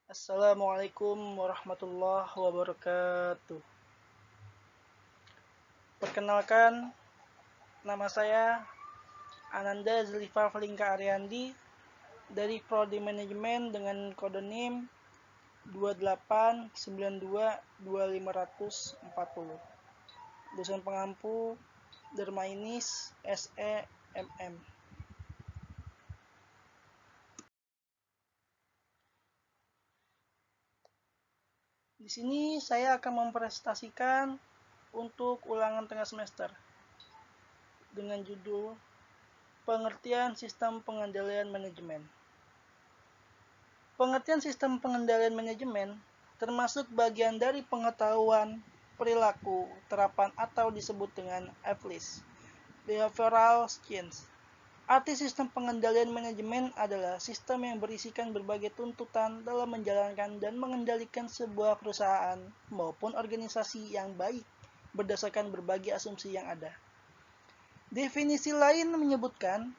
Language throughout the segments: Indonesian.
Assalamualaikum warahmatullahi wabarakatuh. Perkenalkan, nama saya Ananda Zulfa Felingka Ariandi dari Prodi Manajemen dengan kode NIM 289222540. Dosen pengampu Dermainis SEMM. Di sini saya akan mempresentasikan untuk ulangan tengah semester dengan judul Pengertian Sistem Pengendalian Manajemen. Pengertian sistem pengendalian manajemen termasuk bagian dari pengetahuan perilaku, terapan atau disebut dengan FLIS, Behavioral Science. Arti sistem pengendalian manajemen adalah sistem yang berisikan berbagai tuntutan dalam menjalankan dan mengendalikan sebuah perusahaan maupun organisasi yang baik berdasarkan berbagai asumsi yang ada. Definisi lain menyebutkan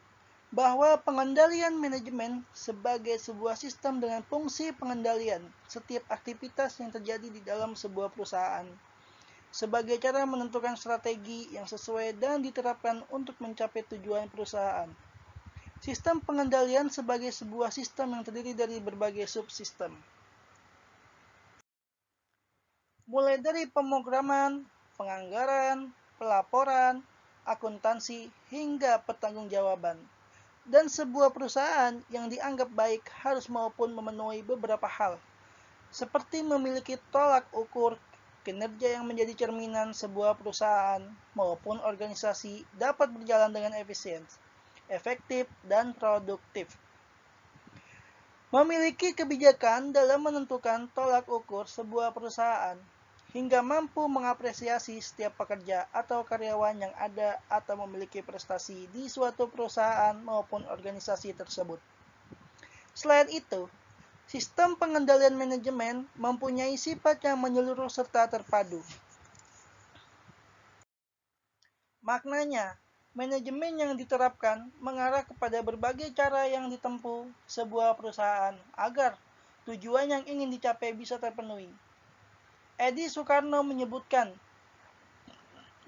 bahwa pengendalian manajemen sebagai sebuah sistem dengan fungsi pengendalian setiap aktivitas yang terjadi di dalam sebuah perusahaan sebagai cara menentukan strategi yang sesuai dan diterapkan untuk mencapai tujuan perusahaan. Sistem pengendalian sebagai sebuah sistem yang terdiri dari berbagai subsistem, mulai dari pemrograman, penganggaran, pelaporan, akuntansi, hingga pertanggungjawaban. Dan sebuah perusahaan yang dianggap baik harus maupun memenuhi beberapa hal, seperti memiliki tolak ukur kinerja yang menjadi cerminan sebuah perusahaan maupun organisasi dapat berjalan dengan efisien, efektif, dan produktif. Memiliki kebijakan dalam menentukan tolak ukur sebuah perusahaan hingga mampu mengapresiasi setiap pekerja atau karyawan yang ada atau memiliki prestasi di suatu perusahaan maupun organisasi tersebut. Selain itu, sistem pengendalian manajemen mempunyai sifat yang menyeluruh serta terpadu. Maknanya, manajemen yang diterapkan mengarah kepada berbagai cara yang ditempuh sebuah perusahaan agar tujuan yang ingin dicapai bisa terpenuhi. Edi Soekarno menyebutkan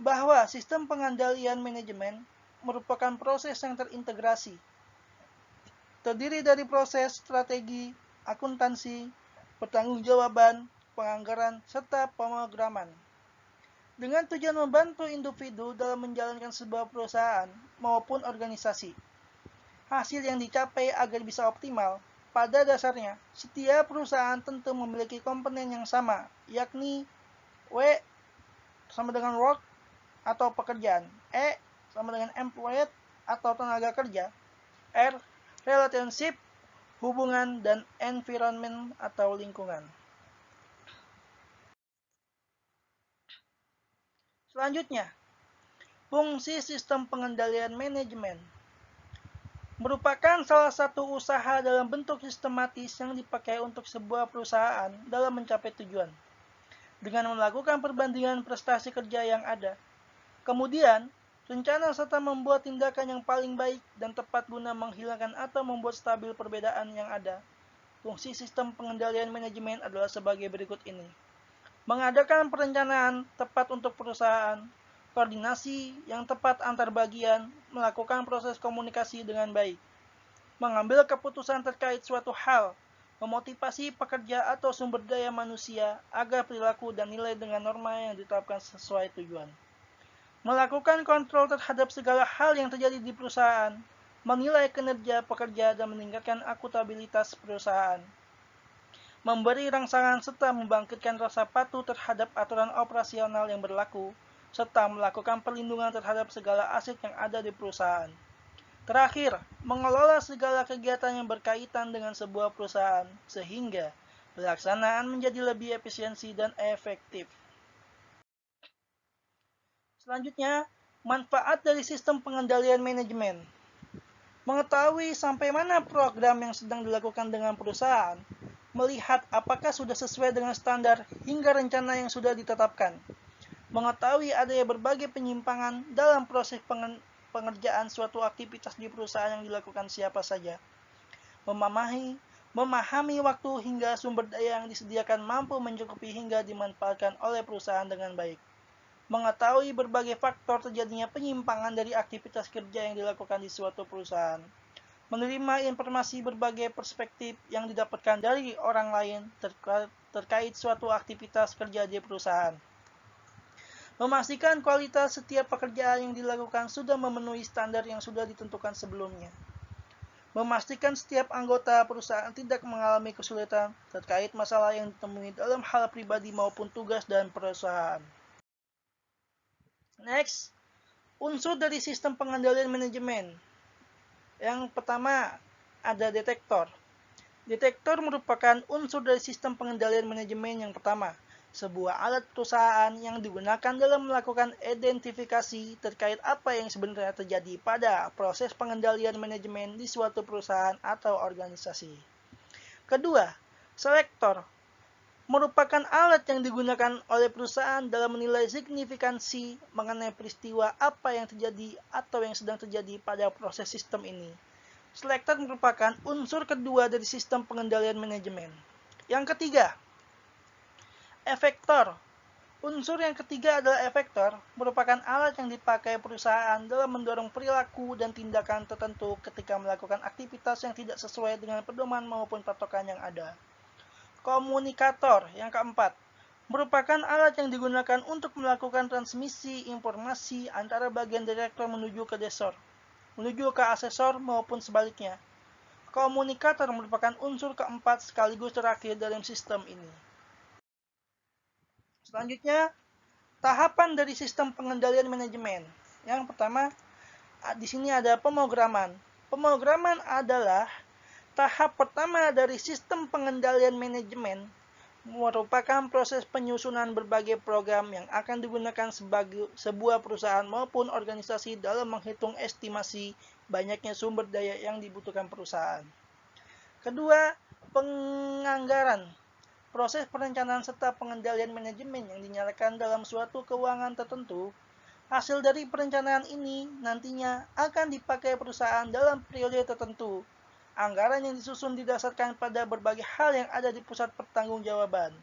bahwa sistem pengendalian manajemen merupakan proses yang terintegrasi, terdiri dari proses strategi, akuntansi, pertanggungjawaban, penganggaran, serta pemrograman, dengan tujuan membantu individu dalam menjalankan sebuah perusahaan maupun organisasi. Hasil yang dicapai agar bisa optimal. Pada dasarnya, setiap perusahaan tentu memiliki komponen yang sama, yakni W sama dengan work atau pekerjaan, E sama dengan employed atau tenaga kerja, R relationship, hubungan, dan environment atau lingkungan. Selanjutnya, fungsi sistem pengendalian manajemen merupakan salah satu usaha dalam bentuk sistematis yang dipakai untuk sebuah perusahaan dalam mencapai tujuan, dengan melakukan perbandingan prestasi kerja yang ada. Kemudian, rencana serta membuat tindakan yang paling baik dan tepat guna menghilangkan atau membuat stabil perbedaan yang ada. Fungsi sistem pengendalian manajemen adalah sebagai berikut ini. Mengadakan perencanaan tepat untuk perusahaan, koordinasi yang tepat antar bagian, melakukan proses komunikasi dengan baik, mengambil keputusan terkait suatu hal, memotivasi pekerja atau sumber daya manusia agar perilaku dan nilai dengan norma yang ditetapkan sesuai tujuan, melakukan kontrol terhadap segala hal yang terjadi di perusahaan, menilai kinerja pekerja dan meningkatkan akuntabilitas perusahaan, memberi rangsangan serta membangkitkan rasa patuh terhadap aturan operasional yang berlaku, serta melakukan perlindungan terhadap segala aset yang ada di perusahaan. Terakhir, mengelola segala kegiatan yang berkaitan dengan sebuah perusahaan sehingga pelaksanaan menjadi lebih efisiensi dan efektif. Selanjutnya, manfaat dari sistem pengendalian manajemen. Mengetahui sampai mana program yang sedang dilakukan dengan perusahaan, melihat apakah sudah sesuai dengan standar hingga rencana yang sudah ditetapkan, mengetahui adanya berbagai penyimpangan dalam proses pengerjaan suatu aktivitas di perusahaan yang dilakukan siapa saja, memahami memahami waktu hingga sumber daya yang disediakan mampu mencukupi hingga dimanfaatkan oleh perusahaan dengan baik, mengetahui berbagai faktor terjadinya penyimpangan dari aktivitas kerja yang dilakukan di suatu perusahaan, menerima informasi berbagai perspektif yang didapatkan dari orang lain terkait suatu aktivitas kerja di perusahaan, memastikan kualitas setiap pekerjaan yang dilakukan sudah memenuhi standar yang sudah ditentukan sebelumnya, memastikan setiap anggota perusahaan tidak mengalami kesulitan terkait masalah yang ditemui dalam hal pribadi maupun tugas dan perusahaan. Next, unsur dari sistem pengendalian manajemen. Yang pertama, ada detektor. Detektor merupakan unsur dari sistem pengendalian manajemen yang pertama, sebuah alat perusahaan yang digunakan dalam melakukan identifikasi terkait apa yang sebenarnya terjadi pada proses pengendalian manajemen di suatu perusahaan atau organisasi. Kedua, selektor merupakan alat yang digunakan oleh perusahaan dalam menilai signifikansi mengenai peristiwa apa yang terjadi atau yang sedang terjadi pada proses sistem ini. Selektor merupakan unsur kedua dari sistem pengendalian manajemen. Yang ketiga, efektor. Unsur yang ketiga adalah efektor, merupakan alat yang dipakai perusahaan dalam mendorong perilaku dan tindakan tertentu ketika melakukan aktivitas yang tidak sesuai dengan pedoman maupun patokan yang ada. Komunikator yang keempat, merupakan alat yang digunakan untuk melakukan transmisi informasi antara bagian direktur menuju ke desor, menuju ke asesor maupun sebaliknya. Komunikator merupakan unsur keempat sekaligus terakhir dalam sistem ini. Selanjutnya, tahapan dari sistem pengendalian manajemen. Yang pertama, di sini ada pemrograman. Pemrograman adalah tahap pertama dari sistem pengendalian manajemen, merupakan proses penyusunan berbagai program yang akan digunakan sebagai sebuah perusahaan maupun organisasi dalam menghitung estimasi banyaknya sumber daya yang dibutuhkan perusahaan. Kedua, penganggaran. Proses perencanaan serta pengendalian manajemen yang dinyalakan dalam suatu keuangan tertentu. Hasil dari perencanaan ini nantinya akan dipakai perusahaan dalam periode tertentu. Anggaran yang disusun didasarkan pada berbagai hal yang ada di pusat pertanggungjawaban.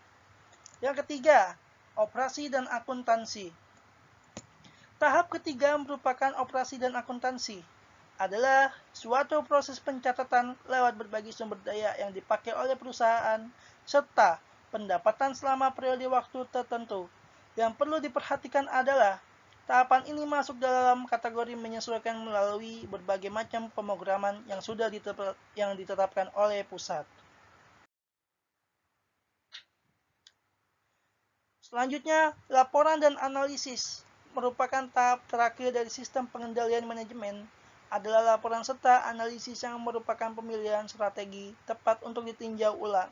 Yang ketiga, operasi dan akuntansi. Tahap ketiga merupakan operasi dan akuntansi. Adalah suatu proses pencatatan lewat berbagai sumber daya yang dipakai oleh perusahaan, serta pendapatan selama periode waktu tertentu. Yang perlu diperhatikan adalah tahapan ini masuk dalam kategori menyesuaikan melalui berbagai macam pemrograman yang sudah ditetapkan oleh pusat. Selanjutnya, laporan dan analisis merupakan tahap terakhir dari sistem pengendalian manajemen. Adalah laporan serta analisis yang merupakan pemilihan strategi tepat untuk ditinjau ulang.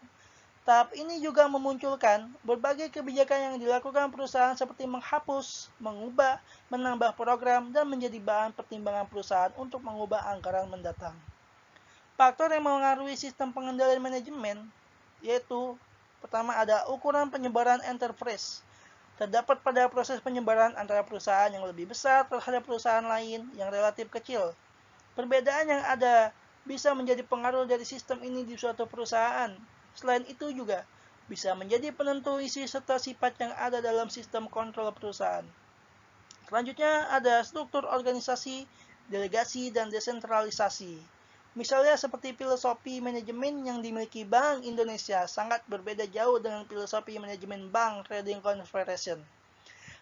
Tahap ini juga memunculkan berbagai kebijakan yang dilakukan perusahaan seperti menghapus, mengubah, menambah program, dan menjadi bahan pertimbangan perusahaan untuk mengubah anggaran mendatang. Faktor yang mengaruhi sistem pengendalian manajemen yaitu pertama ada ukuran penyebaran enterprise. Terdapat pada proses penyebaran antara perusahaan yang lebih besar terhadap perusahaan lain yang relatif kecil. Perbedaan yang ada bisa menjadi pengaruh dari sistem ini di suatu perusahaan. Selain itu juga bisa menjadi penentu isi serta sifat yang ada dalam sistem kontrol perusahaan. Selanjutnya ada struktur organisasi, delegasi, dan desentralisasi. Misalnya seperti filosofi manajemen yang dimiliki Bank Indonesia sangat berbeda jauh dengan filosofi manajemen Bank Trading Corporation.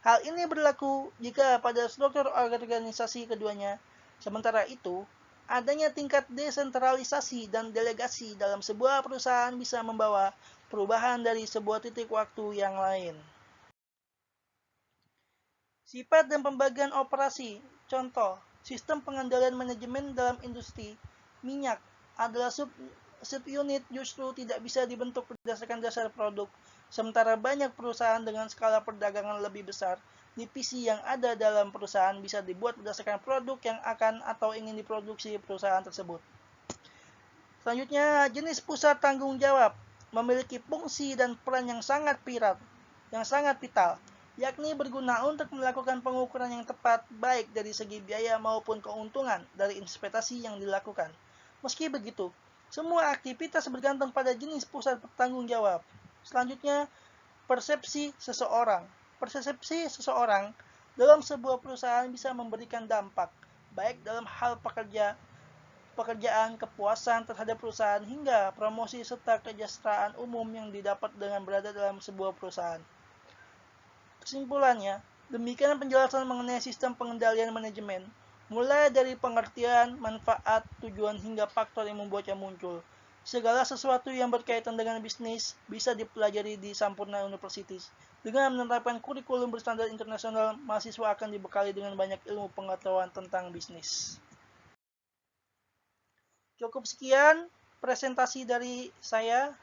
Hal ini berlaku jika pada struktur organisasi keduanya. Sementara itu, adanya tingkat desentralisasi dan delegasi dalam sebuah perusahaan bisa membawa perubahan dari sebuah titik waktu yang lain. Sifat dan pembagian operasi. Contoh, sistem pengendalian manajemen dalam industri minyak adalah subunit justru tidak bisa dibentuk berdasarkan dasar produk, sementara banyak perusahaan dengan skala perdagangan lebih besar. Divisi yang ada dalam perusahaan bisa dibuat berdasarkan produk yang akan atau ingin diproduksi perusahaan tersebut. Selanjutnya, jenis pusat tanggung jawab memiliki fungsi dan peran yang sangat vital, yakni berguna untuk melakukan pengukuran yang tepat baik dari segi biaya maupun keuntungan dari investasi yang dilakukan. Meski begitu, Semua aktivitas bergantung pada jenis pusat bertanggung jawab. Selanjutnya, persepsi seseorang. Persepsi seseorang dalam sebuah perusahaan bisa memberikan dampak, baik dalam hal pekerjaan, kepuasan terhadap perusahaan, hingga promosi serta kesejahteraan umum yang didapat dengan berada dalam sebuah perusahaan. Kesimpulannya, demikian penjelasan mengenai sistem pengendalian manajemen, mulai dari pengertian, manfaat, tujuan, hingga faktor yang membuatnya muncul. Segala sesuatu yang berkaitan dengan bisnis bisa dipelajari di Sampurna Universities. Dengan menerapkan kurikulum berstandar internasional, mahasiswa akan dibekali dengan banyak ilmu pengetahuan tentang bisnis. Cukup sekian presentasi dari saya.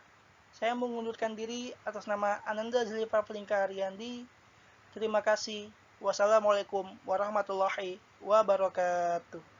Saya mengundurkan diri atas nama Ananda Zilipa Pelingka Ariandi. Terima kasih. Wassalamualaikum warahmatullahi wabarakatuh.